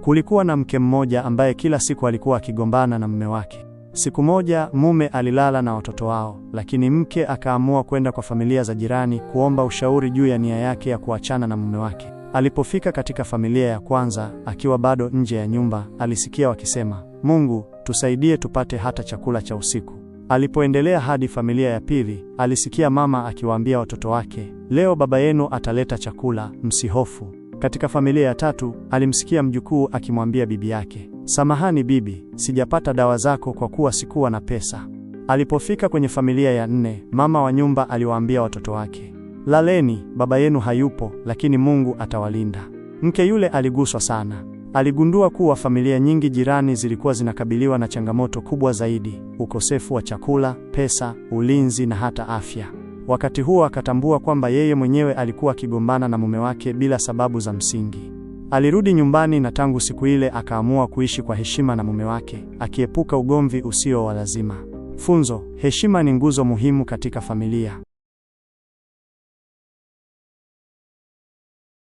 Kulikuwa na mke mmoja ambaye kila siku alikuwa akigombana na mume wake. Siku moja mume alilala na watoto wao, lakini mke akaamua kwenda kwa familia za jirani kuomba ushauri juu ya nia yake ya kuachana na mume wake. Alipofika katika familia ya kwanza, akiwa bado nje ya nyumba, alisikia wakisema, "Mungu, tusaidie tupate hata chakula cha usiku." Alipoendelea hadi familia ya pili, alisikia mama akiwaambia watoto wake, "Leo baba yenu ataleta chakula, msihofu." Katika familia ya tatu, alimsikia mjukuu akimwambia bibi yake, "Samahani bibi, sijapata dawa zako kwa kuwa sikuwa na pesa." Alipofika kwenye familia ya nne, mama wa nyumba aliwaambia watoto wake, "Laleni, baba yenu hayupo, lakini Mungu atawalinda." Mke yule aliguswa sana. Aligundua kuwa familia nyingi jirani zilikuwa zinakabiliwa na changamoto kubwa zaidi: ukosefu wa chakula, pesa, ulinzi na hata afya. Wakati huo akatambua kwamba yeye mwenyewe alikuwa akigombana na mume wake bila sababu za msingi. Alirudi nyumbani na tangu siku ile akaamua kuishi kwa heshima na mume wake, akiepuka ugomvi usio wa lazima. Funzo: heshima ni nguzo muhimu katika familia.